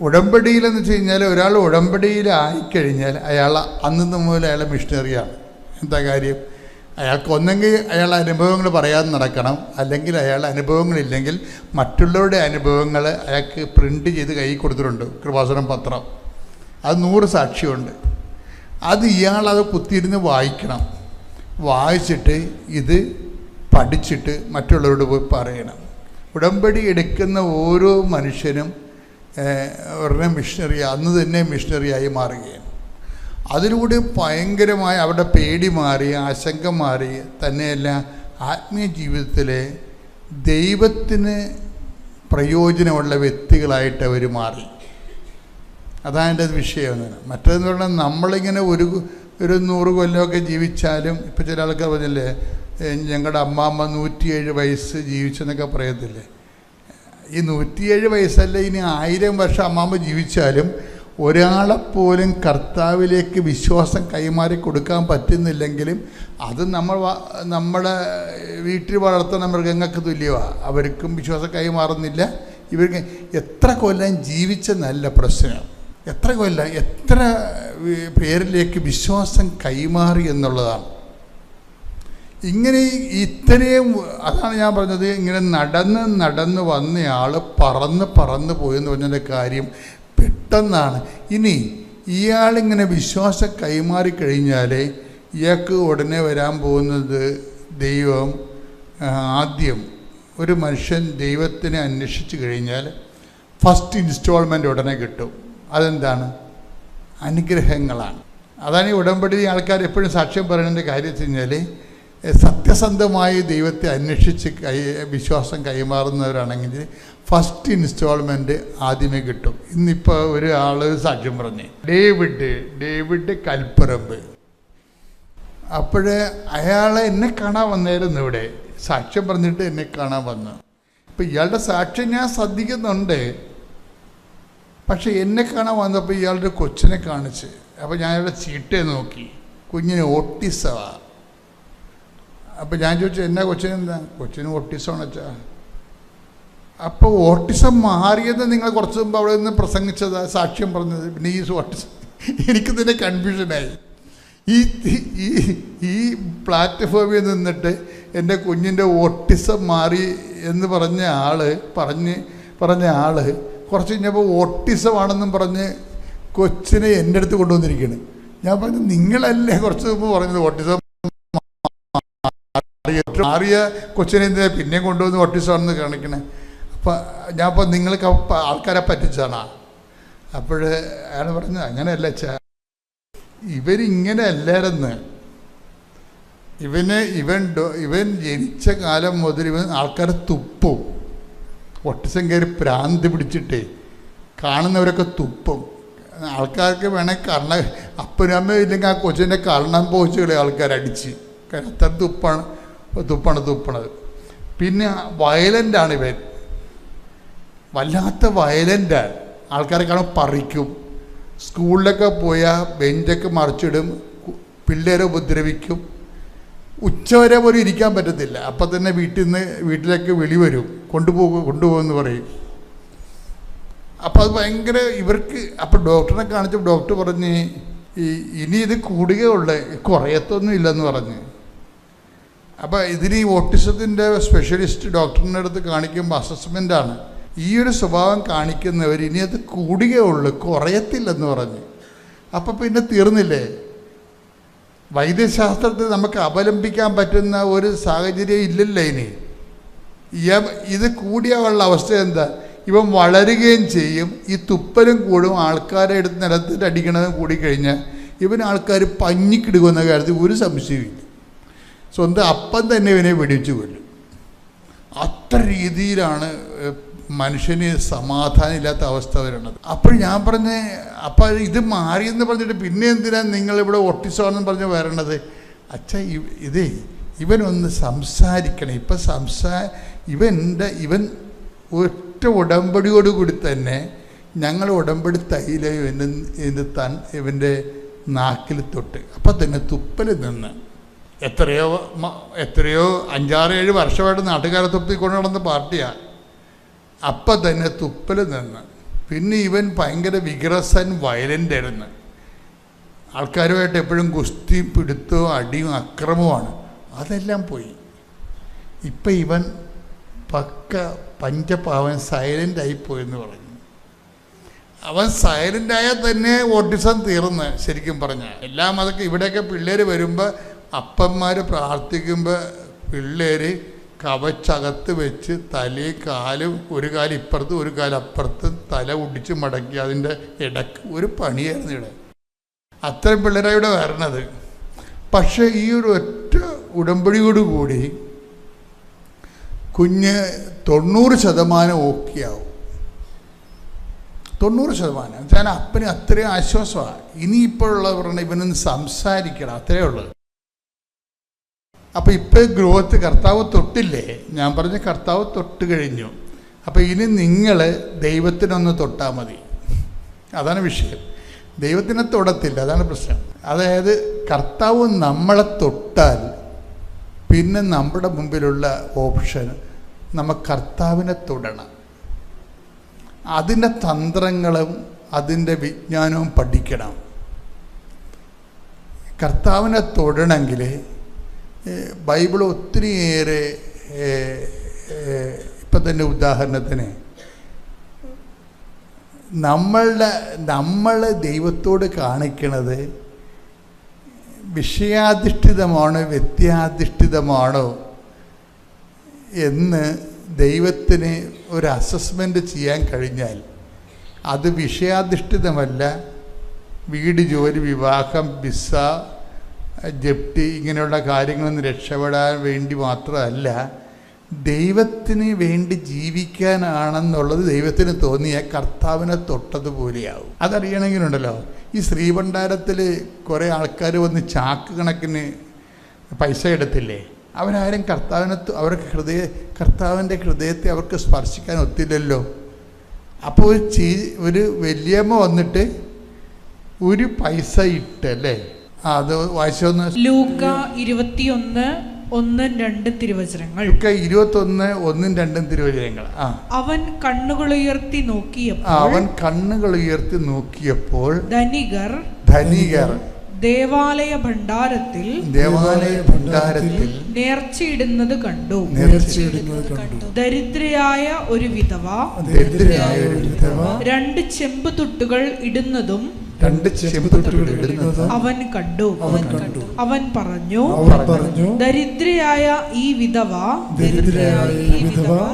ഉടമ്പടിയിലെന്ന് വെച്ച് കഴിഞ്ഞാൽ ഒരാൾ ഉടമ്പടിയിലായിക്കഴിഞ്ഞാൽ അയാൾ അന്നു മുതൽ അയാൾ മിഷണറിയാണ്. എന്താ കാര്യം? അയാൾക്ക് ഒന്നെങ്കിൽ അയാൾ അനുഭവങ്ങൾ പറയാതെ നടക്കണം, അല്ലെങ്കിൽ അയാൾ അനുഭവങ്ങളില്ലെങ്കിൽ മറ്റുള്ളവരുടെ അനുഭവങ്ങൾ അയാൾക്ക് പ്രിൻ്റ് ചെയ്ത് കൈ കൊടുത്തിട്ടുണ്ട്, കൃപാസനം പത്രം. അത് 100 സാക്ഷിയുണ്ട്. അത് ഇയാളത് കുത്തിയിരുന്ന് വായിക്കണം. വായിച്ചിട്ട് ഇത് പഠിച്ചിട്ട് മറ്റുള്ളവരോട് പോയി പറയണം. ഉടമ്പടി എടുക്കുന്ന ഓരോ മനുഷ്യനും ഒരെണ്ണം മിഷണറി, അന്ന് തന്നെ മിഷണറിയായി മാറുകയാണ്. അതിലൂടെ ഭയങ്കരമായ അവരുടെ പേടി മാറി, ആശങ്ക മാറി, തന്നെയല്ല ആത്മീയ ജീവിതത്തിലെ ദൈവത്തിന് പ്രയോജനമുള്ള വ്യക്തികളായിട്ട് അവർ മാറി. അതാണ് എൻ്റെ വിഷയം. മറ്റേതെന്ന് പറഞ്ഞാൽ നമ്മളിങ്ങനെ ഒരു 100 കൊല്ലമൊക്കെ ജീവിച്ചാലും, ഇപ്പോൾ ചില ആൾക്കാർ പറഞ്ഞില്ലേ ഞങ്ങളുടെ അമ്മാമ്മ 107 വയസ്സ് ജീവിച്ചെന്നൊക്കെ പറയത്തില്ലേ. ഈ 107 വയസ്സല്ല, ഇനി 1000 വർഷം അമ്മാമ്മ ജീവിച്ചാലും ഒരാളെപ്പോലും കർത്താവിലേക്ക് വിശ്വാസം കൈമാറി കൊടുക്കാൻ പറ്റുന്നില്ലെങ്കിലും അത് നമ്മുടെ വീട്ടിൽ വളർത്തുന്ന മൃഗങ്ങൾക്ക് തുല്യമാണ്. അവർക്കും വിശ്വാസം കൈമാറുന്നില്ല. ഇവർക്ക് എത്ര കൊല്ലം ജീവിച്ചെന്നല്ല പ്രശ്നം, എത്ര കൊല്ലം എത്ര പേരിലേക്ക് വിശ്വാസം കൈമാറി എന്നുള്ളതാണ്. ഇങ്ങനെ ഇത്രയും, അതാണ് ഞാൻ പറഞ്ഞത്, ഇങ്ങനെ നടന്ന് വന്നയാൾ പറന്ന് പോയെന്ന് പറഞ്ഞതിൻ്റെ കാര്യം പെട്ടെന്നാണ്. ഇനി ഇയാളിങ്ങനെ വിശ്വാസം കൈമാറിക്കഴിഞ്ഞാൽ ഇയാൾക്ക് ഉടനെ വരാൻ പോകുന്നത്, ദൈവം ആദ്യം ഒരു മനുഷ്യൻ ദൈവത്തിനെ അന്വേഷിച്ച് കഴിഞ്ഞാൽ ഫസ്റ്റ് ഇൻസ്റ്റാൾമെൻ്റ് ഉടനെ കിട്ടും. അതെന്താണ്? അനുഗ്രഹങ്ങളാണ്. അതാണ് ഈ ഉടമ്പടി ആൾക്കാർ എപ്പോഴും സാക്ഷ്യം പറയുന്നതിൻ്റെ കാര്യം വെച്ച് കഴിഞ്ഞാൽ, സത്യസന്ധമായി ദൈവത്തെ അന്വേഷിച്ച് വിശ്വാസം കൈമാറുന്നവരാണെങ്കിൽ ഫസ്റ്റ് ഇൻസ്റ്റാൾമെൻറ്റ് ആദ്യമേ കിട്ടും. ഇന്നിപ്പോൾ ഒരാൾ സാക്ഷ്യം പറഞ്ഞ്, ഡേവിഡ് കൽപ്പറമ്പ്. അപ്പോഴേ അയാളെ എന്നെ കാണാൻ വന്നായിരുന്നു, ഇവിടെ സാക്ഷ്യം പറഞ്ഞിട്ട് എന്നെ കാണാൻ വന്നു. ഇപ്പം ഇയാളുടെ സാക്ഷ്യം ഞാൻ ശ്രദ്ധിക്കുന്നുണ്ട്. പക്ഷെ എന്നെ കാണാൻ വന്നപ്പോൾ ഇയാളുടെ കൊച്ചിനെ കാണിച്ച്, അപ്പോൾ ഞാൻ അയാളുടെ ചീട്ടേ നോക്കി, കുഞ്ഞിന് ഓട്ടിസമാണ്. അപ്പോൾ ഞാൻ ചോദിച്ചു, എന്നാ കൊച്ചിനെന്താ? കൊച്ചിന് ഓട്ടിസമാണ് വെച്ചാ. അപ്പോൾ ഓട്ടിസം മാറിയത് നിങ്ങൾ കുറച്ച് മുമ്പ് അവിടെ നിന്ന് പ്രസംഗിച്ചതാ, സാക്ഷ്യം പറഞ്ഞത്. പിന്നെ ഈ ഓട്ടിസം എനിക്ക് തന്നെ കൺഫ്യൂഷനായി. ഈ പ്ലാറ്റ്ഫോമിൽ നിന്നിട്ട് എൻ്റെ കുഞ്ഞിൻ്റെ ഓട്ടിസം മാറി എന്ന് പറഞ്ഞ ആൾ കുറച്ച് കഴിഞ്ഞപ്പോൾ ഓട്ടിസമാണെന്നും പറഞ്ഞ് കൊച്ചിനെ എൻ്റെ അടുത്ത് കൊണ്ടുവന്നിരിക്കുകയാണ്. ഞാൻ പറഞ്ഞു, നിങ്ങളല്ലേ കുറച്ച് മുമ്പ് പറഞ്ഞത് ഓട്ടിസം മാറിയ കൊച്ചിനെ എന്തിനാ പിന്നെ കൊണ്ടുവന്ന് ഓട്ടിസമാണെന്ന് കാണിക്കണേ? അപ്പം നിങ്ങൾക്ക് ആൾക്കാരെ പറ്റിച്ചാണോ? അപ്പോൾ അയാൾ പറഞ്ഞു, അങ്ങനെയല്ല അച്ഛാ, ഇവരിങ്ങനെ അല്ലായിരുന്നു. ഇവൻ ജനിച്ച കാലം മുതൽ ഇവൻ ആൾക്കാരെ തുപ്പും. ഒട്ടിസം കയറി പ്രാന്തി പിടിച്ചിട്ടേ കാണുന്നവരൊക്കെ തുപ്പും. ആൾക്കാർക്ക് വേണമെങ്കിൽ അപ്പനും അമ്മയും ഇല്ലെങ്കിൽ ആ കൊച്ചിൻ്റെ കർണം പോച്ചുകളെ ആൾക്കാരടിച്ച്, അത്ര തുപ്പണത്. പിന്നെ വയലൻ്റാണ് ഇവൻ, വല്ലാത്ത വയലൻ്റാണ്. ആൾക്കാരെ കാണും പറിക്കും. സ്കൂളിലൊക്കെ പോയാൽ ബെഞ്ചൊക്കെ മറിച്ചിടും, പിള്ളേരെ ഉപദ്രവിക്കും. ഉച്ചവരെ പോലും ഇരിക്കാൻ പറ്റത്തില്ല. അപ്പം തന്നെ വീട്ടിലേക്ക് വിളി വരും, കൊണ്ടുപോകുമെന്ന് പറയും. അപ്പം അത് ഭയങ്കര ഇവർക്ക്. അപ്പം ഡോക്ടറെ കാണിച്ചപ്പോൾ ഡോക്ടർ പറഞ്ഞ്, ഇനി ഇത് കൂടുകയുള്ളൂ, കുറയത്തൊന്നും ഇല്ലെന്ന് പറഞ്ഞ്. അപ്പോൾ ഇതിന് ഈ ഓട്ടിസത്തിൻ്റെ സ്പെഷ്യലിസ്റ്റ് ഡോക്ടറിൻ്റെ അടുത്ത് കാണിക്കുമ്പോൾ അസസ്മെൻ്റാണ്. ഈ ഒരു സ്വഭാവം കാണിക്കുന്നവർ ഇനി അത് കൂടുകയുള്ളൂ, കുറയത്തില്ലെന്ന് പറഞ്ഞ്. അപ്പം പിന്നെ തീർന്നില്ലേ? വൈദ്യശാസ്ത്രത്തിൽ നമുക്ക് അവലംബിക്കാൻ പറ്റുന്ന ഒരു സാഹചര്യം ഇല്ലല്ലോ ഇനി. ഇത് കൂടിയുള്ള അവസ്ഥ എന്താ? ഇവൻ വളരുകയും ചെയ്യും, ഈ തുപ്പലും കൂടും, ആൾക്കാരെ എടുത്ത് നിലത്തിട്ട് അടിക്കണതും കൂടിക്കഴിഞ്ഞാൽ ആൾക്കാർ പഞ്ഞിക്കിടുകുന്ന കാര്യത്തിൽ ഒരു സംശയമില്ല. സ്വന്തം അപ്പം തന്നെ ഇവനെ വെടിവെച്ച് കൊല്ലും. അത്ര രീതിയിലാണ് മനുഷ്യന് സമാധാനം ഇല്ലാത്ത അവസ്ഥ വരുന്നത്. അപ്പോൾ ഞാൻ പറഞ്ഞ്, അപ്പം ഇത് മാറിയെന്ന് പറഞ്ഞിട്ട് പിന്നെ എന്തിനാണ് നിങ്ങളിവിടെ ഒട്ടിസമാണെന്ന് പറഞ്ഞ് വരണത്? അച്ഛാ, ഇവനൊന്ന് സംസാരിക്കണം. ഇപ്പം ഇവൻ ഒറ്റ ഉടമ്പടിയോടുകൂടി തന്നെ ഞങ്ങൾ ഉടമ്പടി തൈലം ഇവൻ്റെ നാക്കിൽ തൊട്ട് അപ്പം തന്നെ തുപ്പൽ നിന്ന്. എത്രയോ 5-6-7 വർഷമായിട്ട് നാട്ടുകാരെ തുപ്പിക്കൊണ്ട് നടന്ന പാർട്ടിയാണ്. അപ്പം തന്നെ തുപ്പൽ നിന്ന്. പിന്നെ ഇവൻ ഭയങ്കര വിഗ്രസൻ വയലൻ്റ് ആയിരുന്നു. ആൾക്കാരുമായിട്ട് എപ്പോഴും ഗുസ്തി പിടുത്തവും അടിയും അക്രമവുമാണ്. അതെല്ലാം പോയി. ഇപ്പം ഇവൻ പക്ക പഞ്ചപാവൻ സൈലൻ്റായിപ്പോയെന്ന് പറഞ്ഞു. അവൻ സൈലൻ്റായാൽ തന്നെ ഓട്ടിസം തീർന്ന്. ശരിക്കും പറഞ്ഞാൽ എല്ലാം അതൊക്കെ ഇവിടെയൊക്കെ പിള്ളേർ വരുമ്പോൾ അപ്പന്മാർ പ്രാർത്ഥിക്കുമ്പോൾ പിള്ളേർ കവച്ചകത്ത് വെച്ച് തലയും കാലും ഒരു കാലം ഇപ്പുറത്തും ഒരു കാലം അപ്പുറത്തും തല ഒടിച്ച് മടക്കി അതിൻ്റെ ഇടക്ക് ഒരു പണിയായിരുന്നു ഇവിടെ. അത്രയും പിള്ളേരാണ് ഇവിടെ വരണത്. പക്ഷേ ഈ ഒരു ഒറ്റ ഉടമ്പടിയോടുകൂടി കുഞ്ഞ് 90% ഓക്കെയാവും. 90%. ഞാൻ അപ്പന് അത്രയും ആശ്വാസമാണ്. ഇനിയിപ്പോഴുള്ളത് പറഞ്ഞാൽ ഇവനൊന്ന് സംസാരിക്കണം, അത്രേ ഉള്ളത്. അപ്പോൾ ഇപ്പോൾ ഗ്രോത്ത് കർത്താവ് തൊട്ടില്ലേ? ഞാൻ പറഞ്ഞ കർത്താവ് തൊട്ട് കഴിഞ്ഞു. അപ്പോൾ ഇനി നിങ്ങൾ ദൈവത്തിനൊന്ന് തൊട്ടാൽ മതി. അതാണ് വിഷയം. ദൈവത്തിനെ തൊടത്തില്ല, അതാണ് പ്രശ്നം. അതായത് കർത്താവ് നമ്മളെ തൊട്ടാൽ പിന്നെ നമ്മുടെ മുമ്പിലുള്ള ഓപ്ഷൻ നമ്മൾ കർത്താവിനെ തൊടണം. അതിൻ്റെ തന്ത്രങ്ങളും അതിൻ്റെ വിജ്ഞാനവും പഠിക്കണം. കർത്താവിനെ തൊടണമെങ്കിൽ ബൈബിൾ ഒത്തിരിയേറെ ഇപ്പം തന്നെ ഉദാഹരണത്തിന് നമ്മൾ ദൈവത്തോട് കാണിക്കണത് വിഷയാധിഷ്ഠിതമാണോ വ്യക്തിയാധിഷ്ഠിതമാണോ എന്ന് ദൈവത്തിന് ഒരു അസസ്മെൻ്റ് ചെയ്യാൻ കഴിഞ്ഞാൽ അത് വിഷയാധിഷ്ഠിതമല്ല. വീട്, ജോലി, വിവാഹം, വിസ, ജപ്തി ഇങ്ങനെയുള്ള കാര്യങ്ങളിൽ നിന്ന് രക്ഷപ്പെടാൻ വേണ്ടി മാത്രമല്ല, ദൈവത്തിന് വേണ്ടി ജീവിക്കാനാണെന്നുള്ളത് ദൈവത്തിന് തോന്നിയ കർത്താവിനെ തൊട്ടതുപോലെയാവും. അതറിയണമെങ്കിലുണ്ടല്ലോ, ഈ ശ്രീഭണ്ഡാരത്തിൽ കുറേ ആൾക്കാർ വന്ന് ചാക്ക് കണക്കിന് പൈസ എടുത്തില്ലേ? അവരാരും കർത്താവിൻ്റെ ഹൃദയത്തെ അവർക്ക് സ്പർശിക്കാൻ ഒത്തില്ലല്ലോ. അപ്പോൾ ഒരു വലിയമ്മ വന്നിട്ട് ഒരു പൈസ ഇട്ടല്ലേ? അത് വായിച്ചോന്ന്. ലൂക്ക 21:1-2 തിരുവചനങ്ങൾ. 21:1-2 തിരുവചനങ്ങൾ. അവൻ കണ്ണുകളുയർത്തി നോക്കിയപ്പോൾ ധനികർ ദേവാലയ ഭണ്ഡാരത്തിൽ നേർച്ചയിടുന്നത് കണ്ടു. ദരിദ്രയായ ഒരു വിധവ 2 ചെമ്പ് തുട്ടുകൾ ഇടുന്നതും അവൻ കണ്ടു. അവൻ പറഞ്ഞു, ദരിദ്രയായ ഈ വിധവ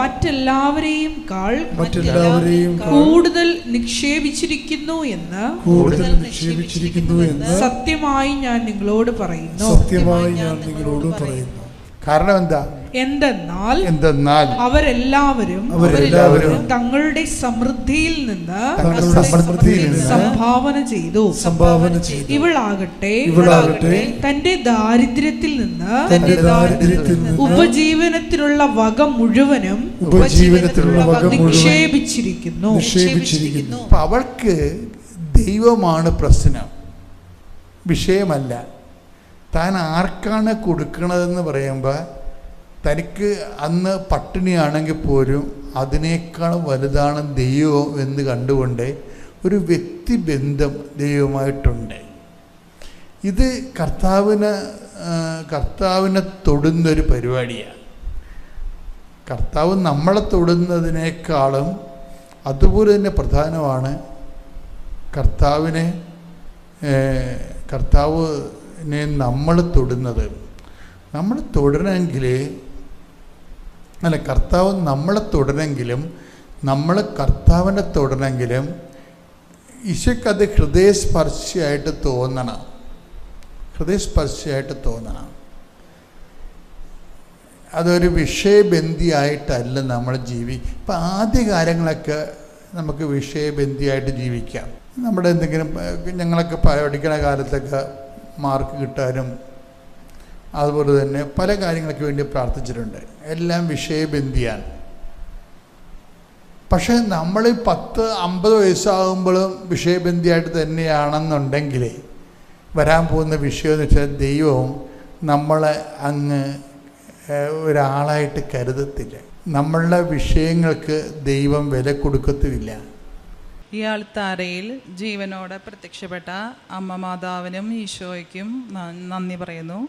മറ്റെല്ലാവരെയും കൂടുതൽ നിക്ഷേപിച്ചിരിക്കുന്നു എന്ന് സത്യമായി ഞാൻ നിങ്ങളോട് പറയുന്നു. കാരണം എന്തെന്നാൽ അവരെല്ലാവരും തങ്ങളുടെ സമൃദ്ധിയിൽ നിന്ന് സംഭാവന ചെയ്തു. ഇവളാകട്ടെ തന്റെ ദാരിദ്ര്യത്തിൽ നിന്ന് ഉപജീവനത്തിനുള്ള വക മുഴുവനും നിക്ഷേപിച്ചിരിക്കുന്നു. അവൾക്ക് ദൈവമാണ് പ്രശ്നം, വിഷയമല്ല. താൻ ആർക്കാണ് കൊടുക്കണതെന്ന് പറയുമ്പോൾ തനിക്ക് അന്ന് പട്ടിണിയാണെങ്കിൽ പോലും അതിനേക്കാൾ വലുതാണ് ദൈവം എന്ന് കണ്ടുകൊണ്ട് ഒരു വ്യക്തിബന്ധം ദൈവമായിട്ടുണ്ട്. ഇത് കർത്താവിനെ തൊടുന്നൊരു പരിപാടിയാണ്. കർത്താവ് നമ്മളെ തൊടുന്നതിനേക്കാളും അതുപോലെ തന്നെ പ്രധാനമാണ് കർത്താവിനെ നമ്മൾ തൊടുന്നത്. നമ്മൾ തൊടണമെങ്കിൽ കർത്താവ് നമ്മളെ തൊടണമെങ്കിലും നമ്മൾ കർത്താവിനെ തൊടണമെങ്കിലും ഈശോയ്ക്കത് ഹൃദയസ്പർശിയായിട്ട് തോന്നണം. അതൊരു വിഷയബന്ധിയായിട്ടല്ല നമ്മൾ ഇപ്പം ആദ്യ കാര്യങ്ങളൊക്കെ നമുക്ക് വിഷയബന്ധിയായിട്ട് ജീവിക്കാം. നമ്മുടെ എന്തെങ്കിലും ഞങ്ങളൊക്കെ പഠിക്കുന്ന കാലത്തൊക്കെ മാർക്ക് കിട്ടാനും അതുപോലെ തന്നെ പല കാര്യങ്ങൾക്ക് വേണ്ടി പ്രാർത്ഥിച്ചിട്ടുണ്ട്. എല്ലാം വിഷയബന്ധിയാണ്. പക്ഷേ നമ്മൾ 10-50 വയസ്സാകുമ്പോഴും വിഷയബന്ധിയായിട്ട് തന്നെയാണെന്നുണ്ടെങ്കിൽ വരാൻ പോകുന്ന വിഷയം എന്ന് വെച്ചാൽ ദൈവവും നമ്മളെ അങ്ങ് ഒരാളായിട്ട് കരുതത്തില്ല. നമ്മളുടെ വിഷയങ്ങൾക്ക് ദൈവം വില കൊടുക്കത്തുമില്ല. ഈ ആൾത്താരയിൽ ജീവനോടെ പ്രത്യക്ഷപ്പെട്ട അമ്മ മാതാവിനും ഈശോയ്ക്കും നന്ദി പറയുന്നു.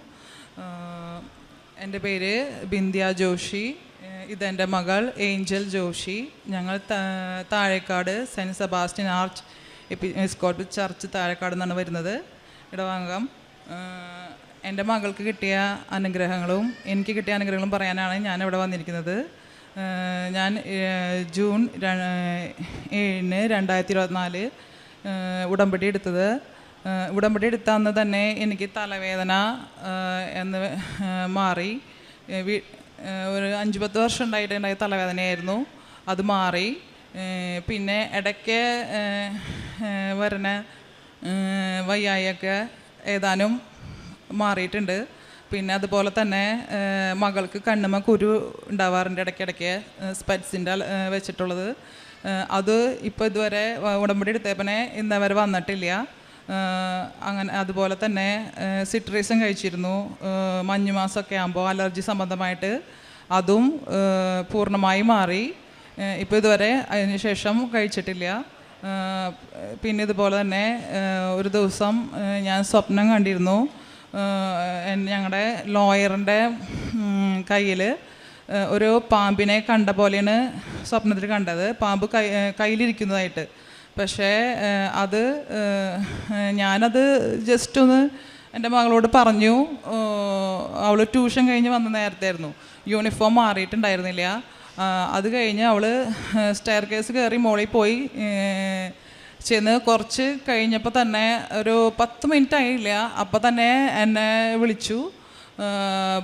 എൻ്റെ പേര് ബിന്ധ്യ ജോഷി. ഇതെൻ്റെ മകൾ ഏഞ്ചൽ ജോഷി. ഞങ്ങൾ Thazhekkad saint Sebastian archiepiscopal church Thazhekkad നിന്നാണ് വരുന്നത്, ഇടവാംഗം. എൻ്റെ മകൾക്ക് കിട്ടിയ അനുഗ്രഹങ്ങളും എനിക്ക് കിട്ടിയ അനുഗ്രഹങ്ങളും പറയാനാണ് ഞാനിവിടെ വന്നിരിക്കുന്നത്. ഞാൻ ജൂൺ 7, 2024 ഉടമ്പടി എടുത്തത്. ഉടമ്പടി എടുത്ത അന്ന് തന്നെ എനിക്ക് തലവേദന എന്ന് മാറി. ഒരു 5-10 വർഷം ഉണ്ടായിട്ടുണ്ടായ തലവേദനയായിരുന്നു, അത് മാറി. പിന്നെ ഇടയ്ക്ക് വരുന്ന വയ്യായൊക്കെ ഏതാനും മാറിയിട്ടുണ്ട്. പിന്നെ അതുപോലെ തന്നെ മകൾക്ക് കണ്ണുമ്മ കുരു ഉണ്ടാവാറുണ്ട് ഇടയ്ക്കിടയ്ക്ക്, സ്പെറ്റ്സിൻ്റെ വെച്ചിട്ടുള്ളത്. അത് ഇപ്പോൾ ഇതുവരെ ഉടമ്പടി എടുത്തപ്പനെ ഇന്നവരെ വന്നിട്ടില്ല. അങ്ങനെ അതുപോലെ തന്നെ സിട്രീസും കഴിച്ചിരുന്നു മഞ്ഞുമാസമൊക്കെ ആകുമ്പോൾ അലർജി സംബന്ധമായിട്ട്, അതും പൂർണ്ണമായി മാറി. ഇപ്പോൾ ഇതുവരെ അതിന് ശേഷം കഴിച്ചിട്ടില്ല. പിന്നെ ഇതുപോലെ തന്നെ ഒരു ദിവസം ഞാൻ സ്വപ്നം കണ്ടിരുന്നു. ഞങ്ങളുടെ ലോയറിൻ്റെ കയ്യിൽ ഒരു പാമ്പിനെ കണ്ട പോലെയാണ് സ്വപ്നത്തിൽ കണ്ടത്, പാമ്പ് കയ്യിലിരിക്കുന്നതായിട്ട്. പക്ഷേ അത് ഞാനത് ജസ്റ്റ് ഒന്ന് എൻ്റെ മകളോട് പറഞ്ഞു. അവൾ ട്യൂഷൻ കഴിഞ്ഞ് വന്ന നേരത്തായിരുന്നു, യൂണിഫോം മാറിയിട്ടുണ്ടായിരുന്നില്ല. അത് കഴിഞ്ഞ് അവൾ സ്റ്റെയർ കേസ് കയറി മോളിൽ പോയി ചെന്ന് കുറച്ച് കഴിഞ്ഞപ്പോൾ തന്നെ ഒരു 10 മിനിറ്റ് ആയില്ല, അപ്പോൾ തന്നെ എന്നെ വിളിച്ചു.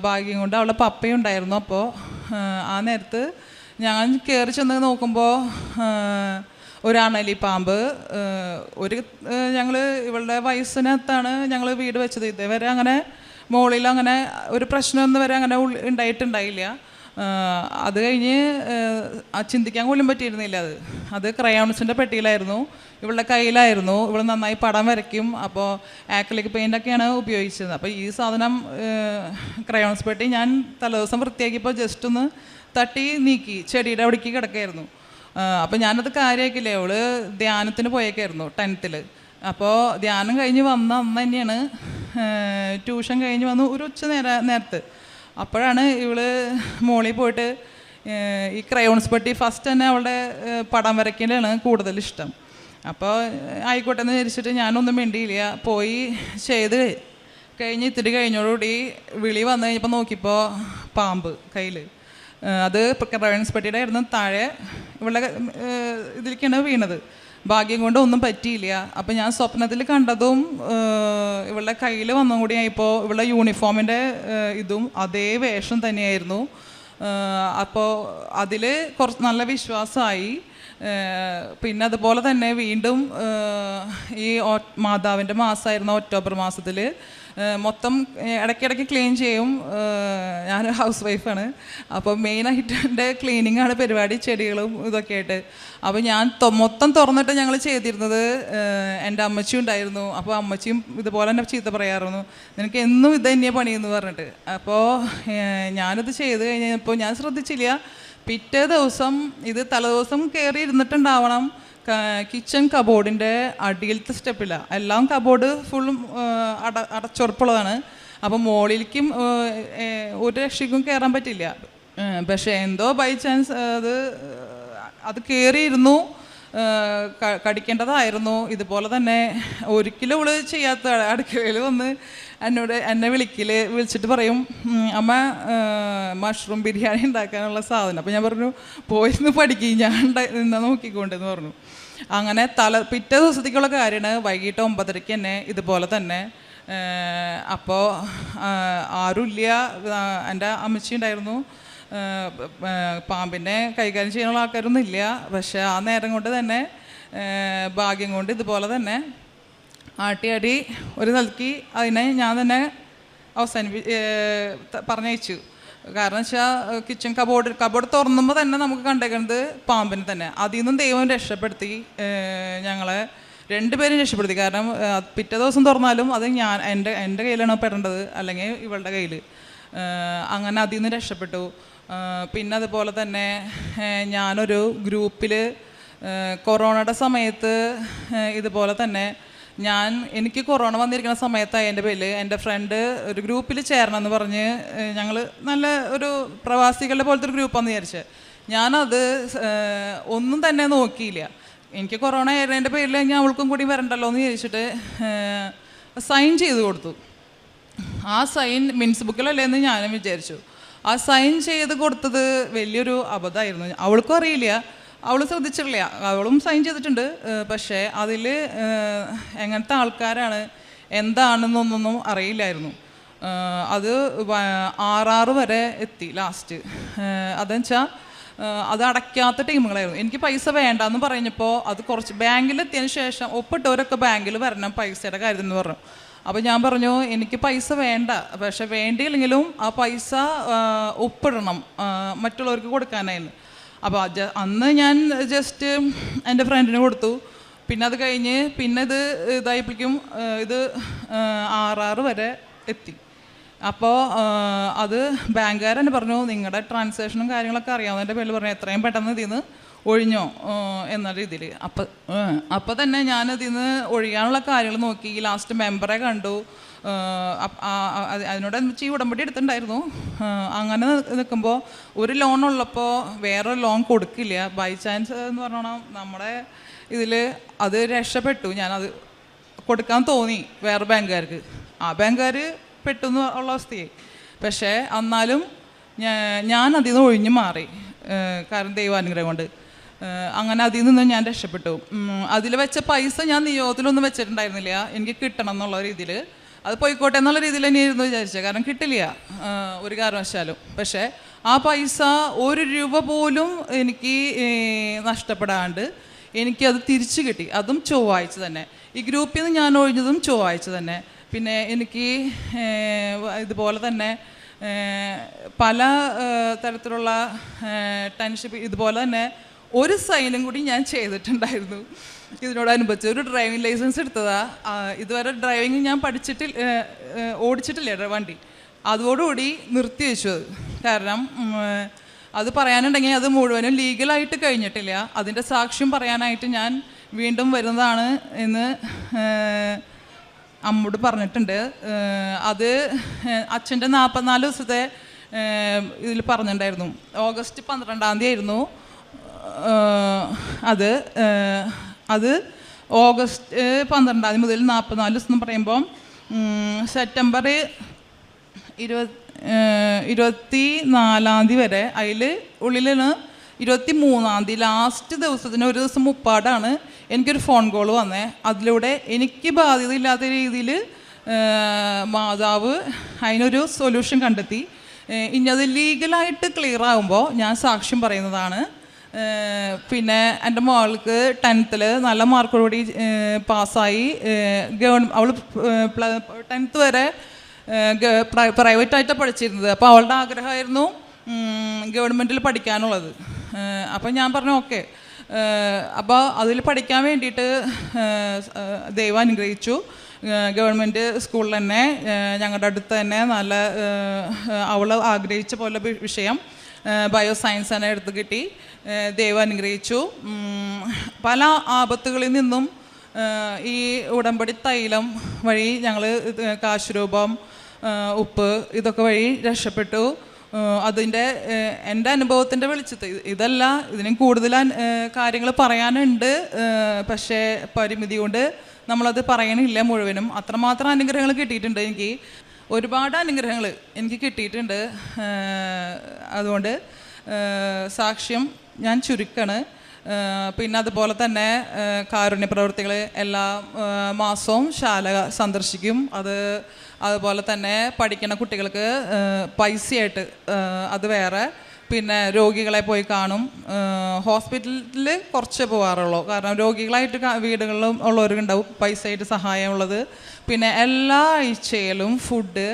ഭാഗ്യം കൊണ്ട് അവളുടെ പപ്പയും ഉണ്ടായിരുന്നു. അപ്പോൾ ആ നേരത്ത് ഞാൻ കയറി ചെന്ന് നോക്കുമ്പോൾ ഒരു അണലി പാമ്പ്. ഞങ്ങൾ ഇവളുടെ വയസ്സിനകത്താണ് ഞങ്ങൾ വീട് വെച്ചത്. ഇതേവരെ അങ്ങനെ മുകളിൽ അങ്ങനെ ഒരു പ്രശ്നമൊന്നും വരെ അങ്ങനെ ഉണ്ടായിട്ടുണ്ടായില്ല. അത് കഴിഞ്ഞ് ചിന്തിക്കാൻ പോലും പറ്റിയിരുന്നില്ല. അത് ക്രയോൺസിൻ്റെ പെട്ടിയിലായിരുന്നു, ഇവളുടെ കയ്യിലായിരുന്നു. ഇവൾ നന്നായി പടം വരയ്ക്കും, അപ്പോൾ ആക്രിലിക് പെയിൻ്റൊക്കെയാണ് ഉപയോഗിച്ചത്. അപ്പോൾ ഈ സാധനം ക്രയോൺസ് പെട്ടി ഞാൻ തലേദിവസം വൃത്തിയാക്കിയപ്പോൾ ജസ്റ്റ് ഒന്ന് തട്ടി നീക്കി, ചെടിയുടെ അവിടേക്ക് കിടക്കായിരുന്നു. അപ്പോൾ ഞാനത് കാര്യമാക്കില്ലേ, അവള് ധ്യാനത്തിന് പോയേക്കായിരുന്നു 10th. അപ്പോൾ ധ്യാനം കഴിഞ്ഞ് വന്ന അന്ന് തന്നെയാണ് ട്യൂഷൻ കഴിഞ്ഞ് വന്ന് ഒരു ഉച്ച നേരത്ത് അപ്പോഴാണ് ഇവള് മോളിൽ പോയിട്ട് ഈ ക്രയോൺസ് പെട്ടി ഫസ്റ്റ് തന്നെ അവളുടെ പടം വരയ്ക്കലാണ് കൂടുതൽ ഇഷ്ടം. അപ്പോൾ ആയിക്കോട്ടെ എന്ന് വിചാരിച്ചിട്ട് ഞാനൊന്നും മിണ്ടിയില്ല, പോയി ചെയ്ത് കഴിഞ്ഞ് ഇത്തിരി കഴിഞ്ഞോടുകൂടി വിളി വന്നു കഴിഞ്ഞപ്പോൾ നോക്കിയപ്പോൾ പാമ്പ് കയ്യിൽ. അത് ക്രയോൺസ് പെട്ടിയുടെ ആയിരുന്നു, താഴെ ഇവളുടെ ഇതിലേക്കാണ് വീണത്. ഭാഗ്യം കൊണ്ട് ഒന്നും പറ്റിയില്ല. അപ്പോൾ ഞാൻ സ്വപ്നത്തിൽ കണ്ടതും ഇവളുടെ കയ്യിൽ വന്നും കൂടി ആയപ്പോൾ ഇവളുടെ യൂണിഫോമിൻ്റെ ഇതും അതേ വേഷം തന്നെയായിരുന്നു. അപ്പോൾ അതിൽ കുറച്ച് നല്ല വിശ്വാസമായി. പിന്നെ അതുപോലെ തന്നെ വീണ്ടും ഈ മാതാവിൻ്റെ മാസമായിരുന്നു ഒക്ടോബർ മാസത്തിൽ. മൊത്തം ഇടയ്ക്കിടയ്ക്ക് ക്ലീൻ ചെയ്യും. ഞാൻ ഹൗസ് വൈഫാണ്, അപ്പോൾ മെയിനായിട്ട് എൻ്റെ ക്ലീനിങ്ങാണ് പരിപാടി, ചെടികളും ഇതൊക്കെ ആയിട്ട്. അപ്പോൾ ഞാൻ മൊത്തം തുറന്നിട്ട് ഞങ്ങൾ ചെയ്തിരുന്നത്. എൻ്റെ അമ്മച്ചി ഉണ്ടായിരുന്നു, അപ്പോൾ അമ്മച്ചിയും ഇതുപോലെ തന്നെ ചീത്ത പറയാറുന്നു, നിനക്ക് എന്നും ഇത് തന്നെയാണ് പണിയെന്ന് പറഞ്ഞിട്ട്. അപ്പോൾ ഞാനിത് ചെയ്ത് കഴിഞ്ഞപ്പോൾ ഞാൻ ശ്രദ്ധിച്ചില്ല. പിറ്റേ ദിവസം ഇത് തലേദിവസം കയറി ഇരുന്നിട്ടുണ്ടാവണം കിച്ചൺ കബോർഡിൻ്റെ അടിയിലത്തെ സ്റ്റെപ്പില്ല. എല്ലാം കബോർഡ് ഫുള്ളും അടച്ചുറപ്പുള്ളതാണ്. അപ്പോൾ മുകളിലേക്കും ഒരു രക്ഷയ്ക്കും കയറാൻ പറ്റില്ല. പക്ഷേ എന്തോ ബൈ ചാൻസ് അത് കയറിയിരുന്നു, കടിക്കേണ്ടതായിരുന്നു. ഇതുപോലെ തന്നെ ഒരിക്കലും ഇവള് ചെയ്യാത്ത അടുക്കളയിൽ വന്ന് എന്നെ വിളിച്ചിട്ട് പറയും, അമ്മ മഷ്റൂം ബിരിയാണി ഉണ്ടാക്കാനുള്ള സാധനം. അപ്പോൾ ഞാൻ പറഞ്ഞു, പോയിരുന്ന് പഠിക്കും, ഞാൻ നിന്നാ നോക്കിക്കൊണ്ടെന്ന് പറഞ്ഞു. അങ്ങനെ പിറ്റേ ദിവസത്തേക്കുള്ള കാര്യമാണ്. വൈകിട്ട് 9:30 തന്നെ ഇതുപോലെ തന്നെ. അപ്പോൾ ആരുമില്ല, എൻ്റെ അമ്മച്ചി ഉണ്ടായിരുന്നു. പാമ്പിനെ കൈകാര്യം ചെയ്യാനുള്ള ആൾക്കാരൊന്നും ഇല്ല. പക്ഷേ ആ നേരം കൊണ്ട് തന്നെ ഭാഗ്യം കൊണ്ട് ഇതുപോലെ തന്നെ ആട്ടി ഒരു നൽകി അതിനെ ഞാൻ തന്നെ പറഞ്ഞയച്ചു. കാരണം വെച്ചാൽ കിച്ചൺ കബോർഡ് തുറന്നുമ്പോൾ തന്നെ നമുക്ക് കണ്ടേക്കുന്നത് പാമ്പിനെ തന്നെ. അതിൽ നിന്നും ദൈവം രക്ഷപ്പെടുത്തി, ഞങ്ങളെ 2 പേരും രക്ഷപ്പെടുത്തി. കാരണം പിറ്റേ ദിവസം തുറന്നാലും അത് എൻ്റെ കയ്യിലാണ് പെടേണ്ടത്, അല്ലെങ്കിൽ ഇവളുടെ കയ്യിൽ. അങ്ങനെ അതിൽ നിന്ന് രക്ഷപ്പെട്ടു. പിന്നെ അതുപോലെ തന്നെ ഞാനൊരു ഗ്രൂപ്പിൽ കൊറോണയുടെ സമയത്ത് ഇതുപോലെ തന്നെ എനിക്ക് കൊറോണ വന്നിരിക്കുന്ന സമയത്തായി എൻ്റെ പേരിൽ എൻ്റെ ഫ്രണ്ട് ഒരു ഗ്രൂപ്പിൽ ചേരണമെന്ന് പറഞ്ഞ് ഞങ്ങൾ നല്ല ഒരു പ്രവാസികളുടെ പോലത്തെ ഒരു ഗ്രൂപ്പാണെന്ന് വിചാരിച്ചത്. ഞാനത് ഒന്നും തന്നെ നോക്കിയില്ല. എനിക്ക് കൊറോണ ആയിരുന്നതിൻ്റെ പേരിൽ ഞാൻ അവൾക്കും കൂടി വരണ്ടല്ലോ എന്ന് വിചാരിച്ചിട്ട് സൈൻ ചെയ്ത് കൊടുത്തു. ആ സൈൻ മിൻസ് ബുക്കിലല്ലേ എന്ന് ഞാനും വിചാരിച്ചു. ആ സൈൻ ചെയ്ത് കൊടുത്തത് വലിയൊരു അബദ്ധമായിരുന്നു. അവൾക്കും അറിയില്ല, അവൾ ശ്രദ്ധിച്ചിട്ടില്ല. അവളും സൈൻ ചെയ്തിട്ടുണ്ട്, പക്ഷേ അതിൽ എങ്ങനത്തെ ആൾക്കാരാണ് എന്താണെന്നൊന്നും അറിയില്ലായിരുന്നു. അത് 6 വരെ എത്തി ലാസ്റ്റ്. അതെന്ന് വെച്ചാൽ അത് അടയ്ക്കാത്ത ടീമുകളായിരുന്നു. എനിക്ക് പൈസ വേണ്ടെന്ന് പറഞ്ഞപ്പോൾ അത് കുറച്ച് ബാങ്കിലെത്തിയതിന് ശേഷം ഒപ്പിട്ടവരൊക്കെ ബാങ്കിൽ വരണം പൈസയുടെ കാര്യം എന്ന് പറഞ്ഞു. അപ്പോൾ ഞാൻ പറഞ്ഞു എനിക്ക് പൈസ വേണ്ട, പക്ഷെ വേണ്ടിയില്ലെങ്കിലും ആ പൈസ ഒപ്പിടണം മറ്റുള്ളവർക്ക് കൊടുക്കാനായിരുന്നു. അപ്പോൾ അന്ന് ഞാൻ ജസ്റ്റ് എൻ്റെ ഫ്രണ്ടിന് കൊടുത്തു. പിന്നെ അത് കഴിഞ്ഞ് പിന്നെ ഇതായപ്പോഴേക്കും ഇത് 6 വരെ എത്തി. അപ്പോൾ അത് ബാങ്കുകാരെന്നെ പറഞ്ഞു നിങ്ങളുടെ ട്രാൻസാക്ഷനും കാര്യങ്ങളൊക്കെ അറിയാവുന്നതിൻ്റെ പേരിൽ പറഞ്ഞു എത്രയും പെട്ടെന്ന് ഇതിൽ നിന്ന് ഒഴിഞ്ഞോ എന്ന രീതിയിൽ. അപ്പോൾ തന്നെ ഞാൻ ഇതിൽ നിന്ന് ഒഴിയാനുള്ള കാര്യങ്ങൾ നോക്കി. ലാസ്റ്റ് മെമ്പറെ കണ്ടു. അതിനോട് ഈ ഉടമ്പടി എടുത്തിട്ടുണ്ടായിരുന്നു. അങ്ങനെ നിൽക്കുമ്പോൾ ഒരു ലോൺ ഉള്ളപ്പോൾ വേറൊരു ലോൺ കൊടുക്കില്ല. ബൈ ചാൻസ് എന്ന് പറഞ്ഞോണം നമ്മുടെ ഇതിൽ അത് രക്ഷപ്പെട്ടു. ഞാനത് കൊടുക്കാൻ തോന്നി വേറെ ബാങ്കുകാർക്ക്. ആ ബാങ്കുകാർ പെട്ടു എന്ന് ഉള്ള അവസ്ഥയായി. പക്ഷേ എന്നാലും ഞാൻ അതിൽ നിന്ന് ഒഴിഞ്ഞു മാറി. കാരണം ദൈവാനുഗ്രഹം കൊണ്ട് അങ്ങനെ അതിൽ നിന്ന് ഞാൻ രക്ഷപ്പെട്ടു. അതിൽ വെച്ച പൈസ ഞാൻ നിയോഗത്തിലൊന്നും വെച്ചിട്ടുണ്ടായിരുന്നില്ല. എനിക്ക് കിട്ടണം എന്നുള്ള രീതിയിൽ അത് പോയിക്കോട്ടെ എന്നുള്ള രീതിയിൽ തന്നെയായിരുന്നു വിചാരിച്ചത്. കാരണം കിട്ടില്ല ഒരു കാരണവശാലും. പക്ഷേ ആ പൈസ 1 രൂപ പോലും എനിക്ക് നഷ്ടപ്പെടാണ്ട് എനിക്കത് തിരിച്ചു കിട്ടി. അതും ചൊവ്വാഴ്ച തന്നെ. ഈ ഗ്രൂപ്പിൽ നിന്ന് ഞാൻ ഒഴിഞ്ഞതും ചൊവ്വാഴ്ച തന്നെ. പിന്നെ എനിക്ക് ഇതുപോലെ തന്നെ പല തരത്തിലുള്ള ടെൻഷിപ്പ് ഇതുപോലെ തന്നെ ഒരു സൈനും കൂടി ഞാൻ ചെയ്തിട്ടുണ്ടായിരുന്നു. ഇതിനോടനുബന്ധിച്ച് ഒരു ഡ്രൈവിംഗ് ലൈസൻസ് എടുത്തതാ. ഇതുവരെ ഡ്രൈവിംഗ് ഞാൻ ഓടിച്ചിട്ടില്ല വണ്ടി. അതോടുകൂടി നിർത്തി വെച്ചു അത്. കാരണം അത് പറയാനുണ്ടെങ്കിൽ അത് മുഴുവനും ലീഗലായിട്ട് കഴിഞ്ഞിട്ടില്ല. അതിൻ്റെ സാക്ഷ്യം പറയാനായിട്ട് ഞാൻ വീണ്ടും വരുന്നതാണ് എന്ന് അമ്മോട് പറഞ്ഞിട്ടുണ്ട്. അത് അച്ഛൻ്റെ 44 ദിവസത്തെ ഇതിൽ പറഞ്ഞിട്ടുണ്ടായിരുന്നു. ഓഗസ്റ്റ് 12 ആയിരുന്നു അത് ഓഗസ്റ്റ് 12 മുതൽ 44 ദിവസം എന്ന് പറയുമ്പം സെപ്റ്റംബർ 24 വരെ അതിൽ ഉള്ളിലാണ് 23 ലാസ്റ്റ് ദിവസത്തിന് ഒരു ദിവസം മുപ്പാടാണ് എനിക്കൊരു ഫോൺ കോൾ വന്നേ. അതിലൂടെ എനിക്ക് ബാധ്യതയില്ലാത്ത രീതിയിൽ മാതാവ് അതിനൊരു സൊല്യൂഷൻ കണ്ടെത്തി. ഇനി അത് ലീഗലായിട്ട് ക്ലിയർ ആകുമ്പോൾ ഞാൻ സാക്ഷ്യം പറയുന്നതാണ്. പിന്നെ എൻ്റെ മകൾക്ക് 10th നല്ല മാർക്കോടുകൂടി പാസ്സായി. അവൾ 10th വരെ പ്രൈവറ്റായിട്ടാണ് പഠിച്ചിരുന്നത്. അപ്പോൾ അവളുടെ ആഗ്രഹമായിരുന്നു ഗവൺമെൻറ്റിൽ പഠിക്കാനുള്ളത്. അപ്പോൾ ഞാൻ പറഞ്ഞു ഓക്കെ. അപ്പോൾ അതിൽ പഠിക്കാൻ വേണ്ടിയിട്ട് ദൈവം അനുഗ്രഹിച്ചു. ഗവൺമെൻറ് സ്കൂളിൽ തന്നെ ഞങ്ങളുടെ അടുത്ത് തന്നെ നല്ല അവൾ ആഗ്രഹിച്ച പോലെ വിഷയം ബയോ സയൻസ് തന്നെ എടുത്ത് കിട്ടി. ദൈവം അനുഗ്രഹിച്ചു. പല ആപത്തുകളിൽ നിന്നും ഈ ഉടമ്പടി തൈലം വഴി ഞങ്ങൾ കാശുരൂപം ഉപ്പ് ഇതൊക്കെ വഴി രക്ഷപ്പെട്ടു. അതിൻ്റെ എൻ്റെ അനുഭവത്തിൻ്റെ വെളിച്ചത്ത് ഇതല്ല, ഇതിനും കൂടുതൽ കാര്യങ്ങൾ പറയാനുണ്ട്. പക്ഷേ പരിമിതി കൊണ്ട് നമ്മളത് പറയണില്ല മുഴുവനും. അത്രമാത്രം അനുഗ്രഹങ്ങൾ കിട്ടിയിട്ടുണ്ട്. എനിക്ക് ഒരുപാട് അനുഗ്രഹങ്ങൾ എനിക്ക് കിട്ടിയിട്ടുണ്ട്. അതുകൊണ്ട് സാക്ഷ്യം ഞാൻ ചുരുക്കാണ്. പിന്നെ അതുപോലെ തന്നെ കാരുണ്യ പ്രവൃത്തികൾ എല്ലാ മാസവും ശാല സന്ദർശിക്കും. അതുപോലെ തന്നെ പഠിക്കുന്ന കുട്ടികൾക്ക് പൈസയായിട്ട് അത് വേറെ. പിന്നെ രോഗികളെ പോയി കാണും. ഹോസ്പിറ്റലിൽ കുറച്ച് പോകാറുള്ളൂ. കാരണം രോഗികളായിട്ട് വീടുകളിലും ഉള്ളവർക്കുണ്ടാവും പൈസയായിട്ട് സഹായമുള്ളത്. പിന്നെ എല്ലാ ആഴ്ചയിലും ഫുഡ്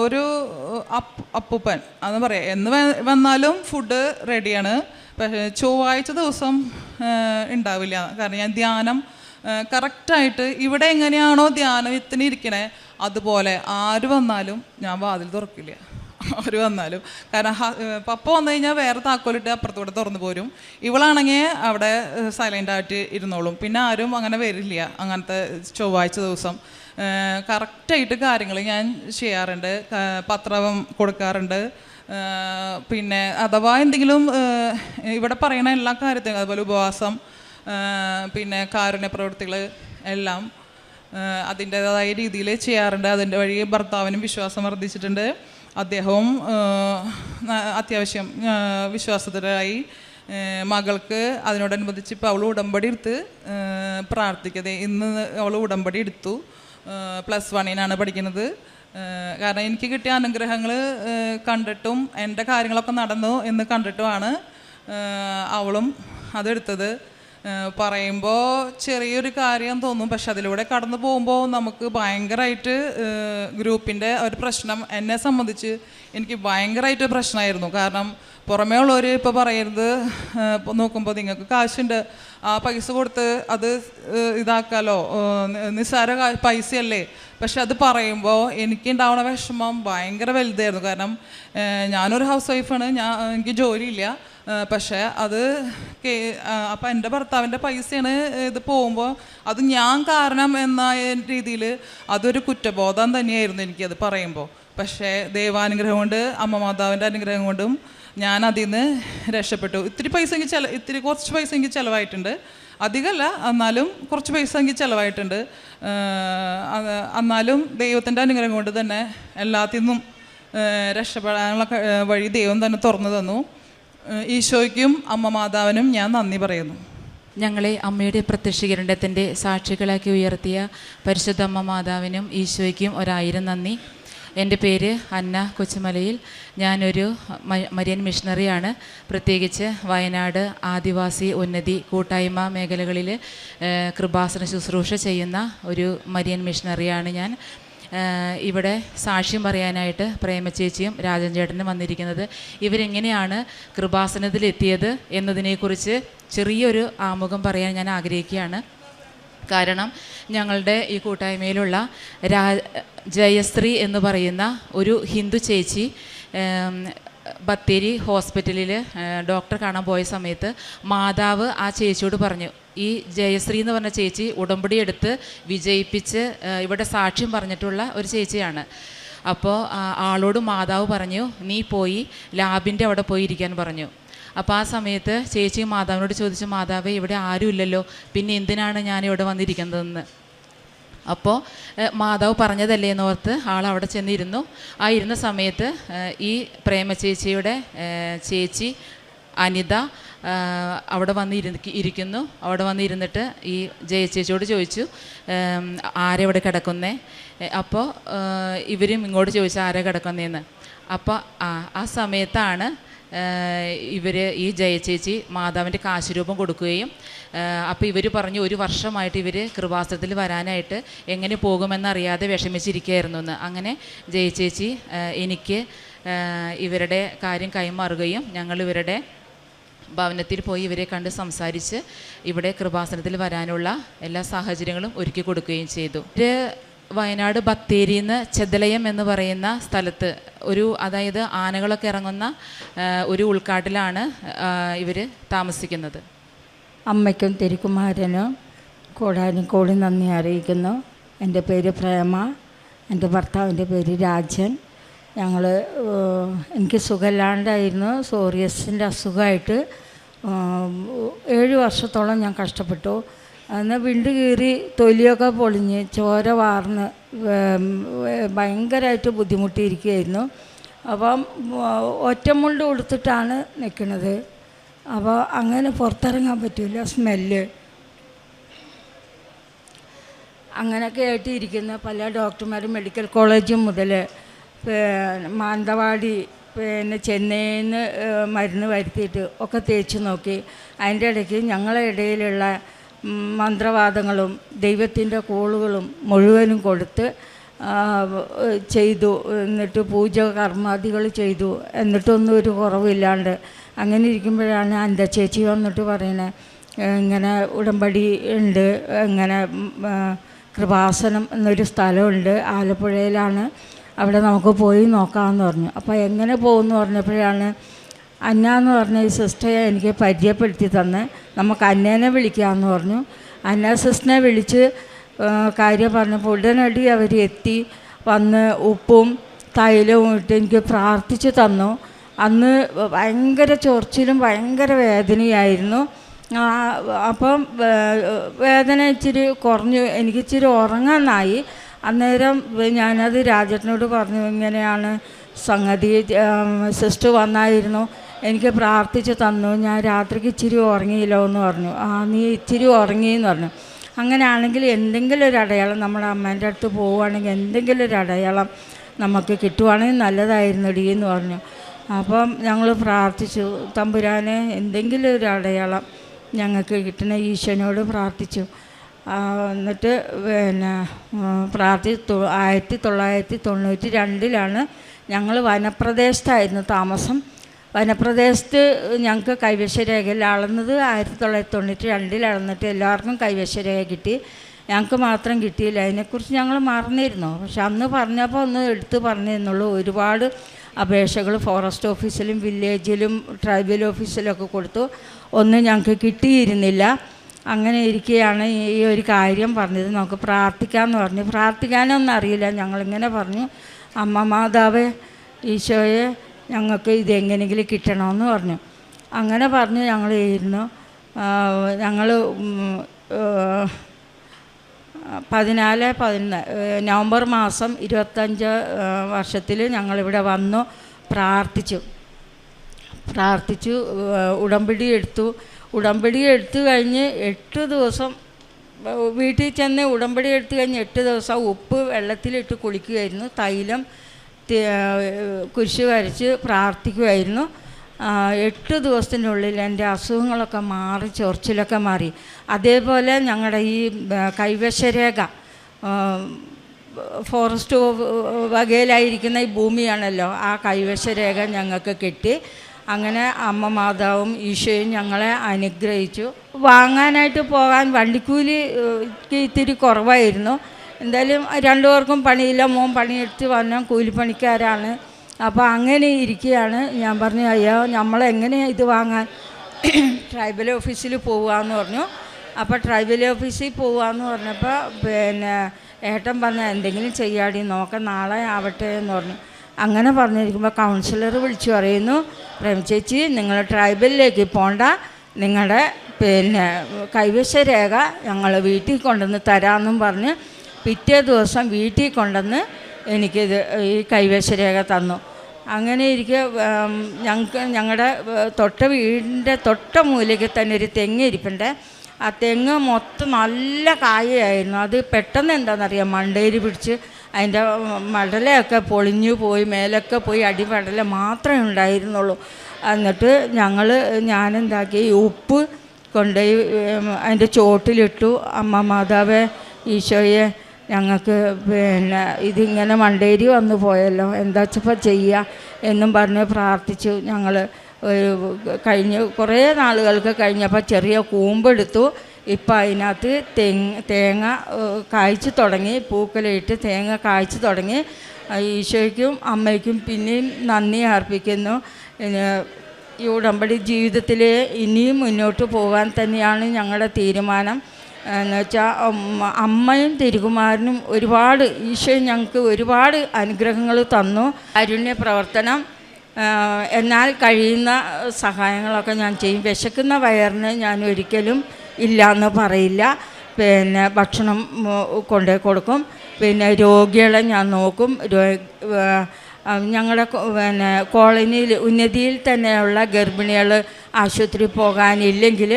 ഒരു അപ്പൂപ്പൻ അതെന്ന് പറയാം എന്ന് വന്നാലും ഫുഡ് റെഡിയാണ്. പക്ഷേ ചൊവ്വാഴ്ച ദിവസം ഉണ്ടാവില്ല. കാരണം ഞാൻ ധ്യാനം കറക്റ്റായിട്ട് ഇവിടെ എങ്ങനെയാണോ ധ്യാനത്തിന് ഇരിക്കണേ അതുപോലെ ആര് വന്നാലും ഞാൻ വാതിൽ തുറക്കില്ല. അവർ വന്നാലും. കാരണം പപ്പ വന്നു കഴിഞ്ഞാൽ വേറെ താക്കോലിട്ട് അപ്പുറത്തൂടെ തുറന്നു പോരും. ഇവളാണെങ്കിൽ അവിടെ സൈലൻ്റായിട്ട് ഇരുന്നോളും. പിന്നെ ആരും അങ്ങനെ വരില്ല. അങ്ങനത്തെ ചൊവ്വാഴ്ച ദിവസം കറക്റ്റായിട്ട് കാര്യങ്ങൾ ഞാൻ ചെയ്യാറുണ്ട്. പത്രം കൊടുക്കാറുണ്ട്. പിന്നെ അഥവാ എന്തെങ്കിലും ഇവിടെ പറയുന്ന എല്ലാ കാര്യത്തിനും, അതുപോലെ ഉപവാസം, പിന്നെ കാരുണ്യ പ്രവൃത്തികൾ എല്ലാം അതിൻ്റേതായ രീതിയിൽ ചെയ്യാറുണ്ട്. അതിൻ്റെ വഴി ഭർത്താവിനും വിശ്വാസം വർദ്ധിച്ചിട്ടുണ്ട്. അദ്ദേഹവും അത്യാവശ്യം വിശ്വാസത്തിലായി. മകൾക്ക് അതിനോടനുബന്ധിച്ച് ഇപ്പോൾ അവൾ ഉടമ്പടി എടുത്ത് പ്രാർത്ഥിക്കുന്നത്. ഇന്ന് അവൾ ഉടമ്പടി എടുത്തു. +1 പഠിക്കുന്നത്. കാരണം എനിക്ക് കിട്ടിയ അനുഗ്രഹങ്ങൾ കണ്ടിട്ടും എൻ്റെ കാര്യങ്ങളൊക്കെ നടന്നു എന്ന് കണ്ടിട്ടുമാണ് അവളും അതെടുത്തത്. പറയുമ്പോൾ ചെറിയൊരു കാര്യം തോന്നും, പക്ഷെ അതിലൂടെ കടന്നു പോകുമ്പോൾ നമുക്ക് ഭയങ്കരമായിട്ട് ഗ്രൂപ്പിൻ്റെ ഒരു പ്രശ്നം എന്നെ സംബന്ധിച്ച് എനിക്ക് ഭയങ്കരമായിട്ട് പ്രശ്നമായിരുന്നു. കാരണം പുറമേ ഉള്ളവർ ഇപ്പോൾ പറയരുത്, നോക്കുമ്പോൾ നിങ്ങൾക്ക് കാശുണ്ട്, ആ പൈസ കൊടുത്ത് അത് ഇതാക്കാലോ, നിസ്സാര പൈസയല്ലേ. പക്ഷെ അത് പറയുമ്പോൾ എനിക്കുണ്ടാവുന്ന വിഷമം ഭയങ്കര വലുതായിരുന്നു. കാരണം ഞാനൊരു ഹൗസ് വൈഫാണ്, എനിക്ക് ജോലിയില്ല. പക്ഷേ അത് അപ്പം എൻ്റെ ഭർത്താവിൻ്റെ പൈസയാണ് ഇത് പോകുമ്പോൾ അത് ഞാൻ കാരണം എന്ന രീതിയിൽ അതൊരു കുറ്റബോധം തന്നെയായിരുന്നു എനിക്കത് പറയുമ്പോൾ. പക്ഷേ ദൈവാനുഗ്രഹം കൊണ്ട്, അമ്മ മാതാവിൻ്റെ അനുഗ്രഹം കൊണ്ടും ഞാൻ അതിൽ നിന്ന് രക്ഷപ്പെട്ടു. ഇത്തിരി കുറച്ച് പൈസ എനിക്ക് ചിലവായിട്ടുണ്ട്. അധികമല്ല, എന്നാലും കുറച്ച് പൈസ എനിക്ക് ചിലവായിട്ടുണ്ട്. എന്നാലും ദൈവത്തിൻ്റെ അനുഗ്രഹം കൊണ്ട് തന്നെ എല്ലാത്തിൽ നിന്നും രക്ഷപ്പെടാനുള്ള വഴി ദൈവം തന്നെ തുറന്നു തന്നു. ഈശോയ്ക്കും അമ്മ മാതാവിനും ഞാൻ നന്ദി പറയുന്നു. ഞങ്ങളെ അമ്മയുടെ പ്രത്യക്ഷീകരണത്തിൻ്റെ സാക്ഷികളാക്കി ഉയർത്തിയ പരിശുദ്ധ അമ്മ മാതാവിനും ഈശോയ്ക്കും 1000 നന്ദി. എൻ്റെ പേര് അന്ന കൊച്ചുമലയിൽ. ഞാനൊരു മരിയൻ മിഷണറിയാണ്. പ്രത്യേകിച്ച് വയനാട് ആദിവാസി ഉന്നതി കൂട്ടായ്മ മേഖലകളിൽ കൃപാസന ശുശ്രൂഷ ചെയ്യുന്ന ഒരു മരിയൻ മിഷണറിയാണ് ഞാൻ. ഇവിടെ സാക്ഷ്യം പറയാനായിട്ട് പ്രേമചേച്ചിയും രാജൻ ചേട്ടനും വന്നിരിക്കുന്നത്. ഇവരെങ്ങനെയാണ് കൃപാസനത്തിലെത്തിയത് എന്നതിനെക്കുറിച്ച് ചെറിയൊരു ആമുഖം പറയാൻ ഞാൻ ആഗ്രഹിക്കുകയാണ്. കാരണം ഞങ്ങളുടെ ഈ കൂട്ടായ്മയിലുള്ള ജയശ്രീ എന്ന് പറയുന്ന ഒരു ഹിന്ദു ചേച്ചി ബത്തേരി ഹോസ്പിറ്റലിൽ ഡോക്ടർ കാണാൻ പോയ സമയത്ത് മാതാവ് ആ ചേച്ചിയോട് പറഞ്ഞു, ഈ ജയശ്രീ എന്ന് പറഞ്ഞ ചേച്ചി ഉടമ്പടി എടുത്ത് വിജയിപ്പിച്ച് ഇവിടെ സാക്ഷ്യം പറഞ്ഞിട്ടുള്ള ഒരു ചേച്ചിയാണ്. അപ്പോൾ ആളോട് മാതാവ് പറഞ്ഞു, നീ പോയി ലാബിൻ്റെ അവിടെ പോയി ഇരിക്കാൻ പറഞ്ഞു. അപ്പോൾ ആ സമയത്ത് ചേച്ചി മാതാവിനോട് ചോദിച്ചു, മാതാവേ ഇവിടെ ആരും ഇല്ലല്ലോ, പിന്നെ എന്തിനാണ് ഞാൻ ഇവിടെ വന്നിരിക്കുന്നതെന്ന്. അപ്പോൾ മാതാവ് പറഞ്ഞതല്ലേ എന്നോർത്ത് ആളവിടെ ചെന്നിരുന്നു. ആ ഇരുന്ന സമയത്ത് ഈ പ്രേമചേച്ചിയുടെ ചേച്ചി അനിത അവിടെ ഇരിക്കുന്നു. അവിടെ വന്നിരുന്നിട്ട് ഈ ജയചേച്ചിയോട് ചോദിച്ചു, ആരെവിടെ കിടക്കുന്നേ? അപ്പോൾ ഇവരും ഇങ്ങോട്ട് ചോദിച്ചു, ആരെ കിടക്കുന്നതെന്ന്. അപ്പോൾ ആ സമയത്താണ് ഈ ജയചേച്ചി മാതാവിൻ്റെ കാശുരൂപം കൊടുക്കുകയും അപ്പോൾ ഇവർ പറഞ്ഞു, 1 വർഷമായിട്ട് ഇവർ കൃപാസനത്തിൽ വരാനായിട്ട് എങ്ങനെ പോകുമെന്നറിയാതെ വിഷമിച്ചിരിക്കുകയായിരുന്നു എന്ന്. അങ്ങനെ ജയചേച്ചി എനിക്ക് ഇവരുടെ കാര്യം കൈമാറുകയും ഞങ്ങൾ ഇവരുടെ ഭവനത്തിൽ പോയി ഇവരെ കണ്ട് സംസാരിച്ച് ഇവിടെ കൃപാസനത്തിൽ വരാനുള്ള എല്ലാ സാഹചര്യങ്ങളും ഒരുക്കി കൊടുക്കുകയും ചെയ്തു. വയനാട് ബത്തേരിയിൽ നിന്ന് ചെതലയം എന്ന് പറയുന്ന സ്ഥലത്ത് അതായത് ആനകളൊക്കെ ഇറങ്ങുന്ന ഒരു ഉൾക്കാട്ടിലാണ് ഇവർ താമസിക്കുന്നത്. അമ്മയ്ക്കും തിരുക്കുമാരനും കോടാനുകോടി നന്ദി അറിയിക്കുന്നു. എൻ്റെ പേര് പ്രേമ, എൻ്റെ ഭർത്താവിൻ്റെ പേര് രാജൻ. എനിക്ക് സുഖമില്ലാണ്ടായിരുന്നു, സോറിയസിൻ്റെ അസുഖമായിട്ട് 7 വർഷത്തോളം ഞാൻ കഷ്ടപ്പെട്ടു. അന്ന് വിണ്ട് കീറി തൊലിയൊക്കെ പൊളിഞ്ഞ് ചോര വാർന്ന് ഭയങ്കരമായിട്ട് ബുദ്ധിമുട്ടിയിരിക്കുകയായിരുന്നു. അപ്പം ഒറ്റമുണ്ട് കൊടുത്തിട്ടാണ് നിൽക്കുന്നത്. അപ്പോൾ അങ്ങനെ പുറത്തിറങ്ങാൻ പറ്റില്ല, സ്മെല്ല് അങ്ങനെയൊക്കെ ആയിട്ട് ഇരിക്കുന്ന പല ഡോക്ടർമാരും മെഡിക്കൽ കോളേജ് മുതൽ മാനന്തവാടി ചെന്നൈയിൽ നിന്ന് മരുന്ന് വരുത്തിയിട്ട് ഒക്കെ തേച്ച് നോക്കി. അതിൻ്റെ ഇടയ്ക്ക് ഞങ്ങളുടെ ഇടയിലുള്ള മന്ത്രവാദങ്ങളും ദൈവത്തിൻ്റെ കോളുകളും മുഴുവനും കൊടുത്ത് ചെയ്തു. എന്നിട്ട് പൂജ കർമാദികൾ ചെയ്തു. എന്നിട്ടൊന്നും ഒരു കുറവില്ലാണ്ട് അങ്ങനെ ഇരിക്കുമ്പോഴാണ് എൻ്റെ ചേച്ചി വന്നിട്ട് പറയണേ, ഇങ്ങനെ ഉടമ്പടി ഉണ്ട്, ഇങ്ങനെ കൃപാസനം എന്നൊരു സ്ഥലമുണ്ട്, ആലപ്പുഴയിലാണ്. അവിടെ നമുക്ക് പോയി നോക്കാമെന്ന് പറഞ്ഞു. അപ്പോൾ എങ്ങനെ പോകുമെന്ന് പറഞ്ഞപ്പോഴാണ് അന്ന എന്ന് പറഞ്ഞ ഈ സിസ്റ്ററെ എനിക്ക് പരിചയപ്പെടുത്തി തന്ന് നമുക്ക് അന്നേനെ വിളിക്കാമെന്ന് പറഞ്ഞു. അന്ന സിസ്റ്ററിനെ വിളിച്ച് കാര്യം പറഞ്ഞപ്പോൾ ഉടനടി അവർ എത്തി വന്ന് ഉപ്പും തൈലവും ഇട്ട് എനിക്ക് പ്രാർത്ഥിച്ച് തന്നു. അന്ന് ഭയങ്കര ചൊറിച്ചിലും ഭയങ്കര വേദനയായിരുന്നു. അപ്പം വേദന ഇച്ചിരി കുറഞ്ഞു, എനിക്കിച്ചിരി ഉറങ്ങാനായി. അന്നേരം ഞാനത് രാജേട്ടനോട് പറഞ്ഞു, ഇങ്ങനെയാണ് സംഗതി, സിസ്റ്റർ വന്നായിരുന്നു, എനിക്ക് പ്രാർത്ഥിച്ച് തന്നു, ഞാൻ രാത്രിക്ക് ഇച്ചിരി ഉറങ്ങിയില്ലോ എന്ന് പറഞ്ഞു. നീ ഇച്ചിരി ഉറങ്ങിയെന്ന് പറഞ്ഞു. അങ്ങനെയാണെങ്കിൽ എന്തെങ്കിലും ഒരു അടയാളം നമ്മുടെ അമ്മേൻ്റെ അടുത്ത് പോവുകയാണെങ്കിൽ എന്തെങ്കിലും ഒരു അടയാളം നമുക്ക് കിട്ടുവാണെങ്കിൽ നല്ലതായിരുന്നു ഡി എന്ന് പറഞ്ഞു. അപ്പം ഞങ്ങൾ പ്രാർത്ഥിച്ചു, തമ്പുരാനെ എന്തെങ്കിലും ഒരു അടയാളം ഞങ്ങൾക്ക് കിട്ടണ ഈശോനോട് പ്രാർത്ഥിച്ചു. എന്നിട്ട് 1992 ഞങ്ങൾ വനപ്രദേശത്തായിരുന്നു താമസം. വനപ്രദേശത്ത് ഞങ്ങൾക്ക് കൈവശരേഖയിൽ അളന്നത് 1992 അളന്നിട്ട് എല്ലാവർക്കും കൈവശരേഖ കിട്ടി, ഞങ്ങൾക്ക് മാത്രം കിട്ടിയില്ല. അതിനെക്കുറിച്ച് ഞങ്ങൾ മറന്നിരുന്നു. പക്ഷെ അന്ന് പറഞ്ഞപ്പോൾ ഒന്ന് എടുത്ത് പറഞ്ഞിരുന്നുള്ളൂ. ഒരുപാട് അപേക്ഷകൾ ഫോറസ്റ്റ് ഓഫീസിലും വില്ലേജിലും ട്രൈബൽ ഓഫീസിലൊക്കെ കൊടുത്തു, ഒന്നും ഞങ്ങൾക്ക് കിട്ടിയിരുന്നില്ല. അങ്ങനെ ഇരിക്കുകയാണ് ഈ ഒരു കാര്യം പറഞ്ഞത്, നമുക്ക് പ്രാർത്ഥിക്കാമെന്ന് പറഞ്ഞു. പ്രാർത്ഥിക്കാനൊന്നും അറിയില്ല, ഞങ്ങളിങ്ങനെ പറഞ്ഞു, അമ്മ മാതാവേ ഈശോയെ ഞങ്ങൾക്ക് ഇതെങ്ങനെയെങ്കിലും കിട്ടണമെന്ന് പറഞ്ഞു. അങ്ങനെ പറഞ്ഞ് ഞങ്ങൾ ഇരുന്നു. ഞങ്ങൾ 14 നവംബർ മാസം 25 വർഷത്തിൽ ഞങ്ങളിവിടെ വന്നു പ്രാർത്ഥിച്ചു. ഉടമ്പടി എടുത്തു കഴിഞ്ഞ് 8 ദിവസം വീട്ടിൽ ചെന്ന് ഉടമ്പടി എടുത്തു കഴിഞ്ഞ് 8 ദിവസം ഉപ്പ് വെള്ളത്തിലിട്ട് കുളിക്കുമായിരുന്നു, തൈലം കുരിശ് വരച്ച് പ്രാർത്ഥിക്കുമായിരുന്നു. 8 ദിവസത്തിനുള്ളിൽ എൻ്റെ അസുഖങ്ങളൊക്കെ മാറി, ചൊറിച്ചിലൊക്കെ മാറി. അതേപോലെ ഞങ്ങളുടെ ഈ കൈവശരേഖ ഫോറസ്റ്റ് വകയിലായിരിക്കുന്ന ഈ ഭൂമിയാണല്ലോ, ആ കൈവശരേഖ ഞങ്ങൾക്ക് കിട്ടി. അങ്ങനെ അമ്മ മാതാവും ഈശോയും ഞങ്ങളെ അനുഗ്രഹിച്ചു. വാങ്ങാനായിട്ട് പോകാൻ വണ്ടിക്കൂലി ഇത്തിരി കുറവായിരുന്നു. എന്തായാലും 2 പേർക്കും പണിയില്ല, മോൻ പണിയെടുത്ത് വന്നാൽ കൂലിപ്പണിക്കാരാണ്. അപ്പോൾ അങ്ങനെ ഇരിക്കുകയാണ്. ഞാൻ പറഞ്ഞു, അയ്യോ നമ്മളെങ്ങനെയാണ് ഇത് വാങ്ങാൻ, ട്രൈബൽ ഓഫീസിൽ പോവുകയെന്ന് പറഞ്ഞു. അപ്പോൾ ട്രൈബൽ ഓഫീസിൽ പോവുകയെന്ന് പറഞ്ഞപ്പോൾ ഏട്ടൻ പറഞ്ഞ എന്തെങ്കിലും ചെയ്യാടി, നോക്കാം നാളെ ആവട്ടെ എന്ന് പറഞ്ഞു. അങ്ങനെ പറഞ്ഞിരിക്കുമ്പോൾ കൗൺസിലർ വിളിച്ചു പറയുന്നു, പ്രേമ ചേച്ചി നിങ്ങൾ ട്രൈബലിലേക്ക് പോകണ്ട, നിങ്ങളുടെ കൈവശരേഖ ഞങ്ങൾ വീട്ടിൽ കൊണ്ടുവന്ന് തരാമെന്നും പറഞ്ഞ് പിറ്റേ ദിവസം വീട്ടിൽ കൊണ്ടുവന്ന് എനിക്കിത് ഈ കൈവശരേഖ തന്നു. അങ്ങനെ ഇരിക്കെ ഞങ്ങളുടെ വീടിൻ്റെ തൊട്ട മൂലയ്ക്ക് തന്നെ ഒരു തെങ്ങ് ഇരിപ്പുണ്ട്. ആ തെങ്ങ് മൊത്തം നല്ല കായയായിരുന്നു. അത് പെട്ടെന്ന് എന്താണെന്നറിയാം, മണ്ടേരി പിടിച്ച് അതിൻ്റെ മടലയൊക്കെ പൊളിഞ്ഞു പോയി, മേലൊക്കെ പോയി, അടിമടല മാത്രമേ ഉണ്ടായിരുന്നുള്ളൂ. എന്നിട്ട് ഞാനെന്താക്കി, ഉപ്പ് കൊണ്ടുപോയി അതിൻ്റെ ചോട്ടിലിട്ടു. അമ്മ മാതാവേ ഈശോയെ ഞങ്ങൾക്ക് ഇതിങ്ങനെ മണ്ടേരി വന്നു പോയല്ലോ, എന്താ വെച്ചപ്പോൾ ചെയ്യുക എന്നും പറഞ്ഞ് പ്രാർത്ഥിച്ചു. ഞങ്ങൾ കഴിഞ്ഞ് കുറേ നാളുകൾക്ക് കഴിഞ്ഞപ്പോൾ ചെറിയ കൂമ്പെടുത്തു. ഇപ്പം അതിനകത്ത് തേങ്ങ കായ്ച്ചു തുടങ്ങി, പൂക്കലയിട്ട് തേങ്ങ കായ്ച്ചു തുടങ്ങി. ഈശോയ്ക്കും അമ്മയ്ക്കും പിന്നെയും നന്ദി അർപ്പിക്കുന്നു. ഈ ഉടമ്പടി ജീവിതത്തിൽ ഇനിയും മുന്നോട്ട് പോകാൻ തന്നെയാണ് ഞങ്ങളുടെ തീരുമാനം. എന്നുവെച്ചാൽ അമ്മയും തിരുകുമാരനും ഒരുപാട്, ഈശോ ഞങ്ങൾക്ക് ഒരുപാട് അനുഗ്രഹങ്ങൾ തന്നു. കാരുണ്യ പ്രവർത്തനം എന്നാൽ കഴിയുന്ന സഹായങ്ങളൊക്കെ ഞാൻ ചെയ്യും. വിശക്കുന്ന വയറിന് ഞാൻ ഒരിക്കലും ഇല്ലയെന്ന് പറയില്ല. ഭക്ഷണം കൊണ്ടുപോയി കൊടുക്കും. രോഗികളെ ഞാൻ നോക്കും. ഞങ്ങളുടെ കോളനിയിൽ ഉന്നതിയിൽ തന്നെയുള്ള ഗർഭിണികൾ ആശുപത്രി പോകാനില്ലെങ്കിൽ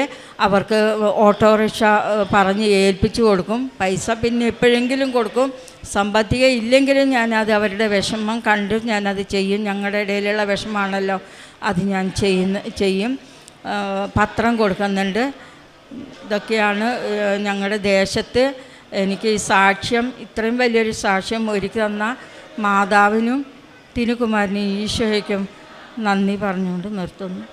അവർക്ക് ഓട്ടോറിക്ഷ പറഞ്ഞ് ഏൽപ്പിച്ചു കൊടുക്കും. പൈസ പിന്നെ എപ്പോഴെങ്കിലും കൊടുക്കും. സാമ്പത്തിക ഇല്ലെങ്കിലും ഞാനത് അവരുടെ വിഷമം കണ്ട് ഞാനത് ചെയ്യും. ഞങ്ങളുടെ ഇടയിലുള്ള വിഷമമാണല്ലോ, അത് ഞാൻ ചെയ്യും. പത്രം കൊടുക്കുന്നുണ്ട്. ഇതൊക്കെയാണ് ഞങ്ങളുടെ ദേശത്ത് എനിക്ക് ഈ സാക്ഷ്യം, ഇത്രയും വലിയൊരു സാക്ഷ്യം ഒരുക്കി തന്ന മാതാവിനും തിരുകുമാരനും ഈശോയ്ക്കും നന്ദി പറഞ്ഞുകൊണ്ട് നിർത്തുന്നു.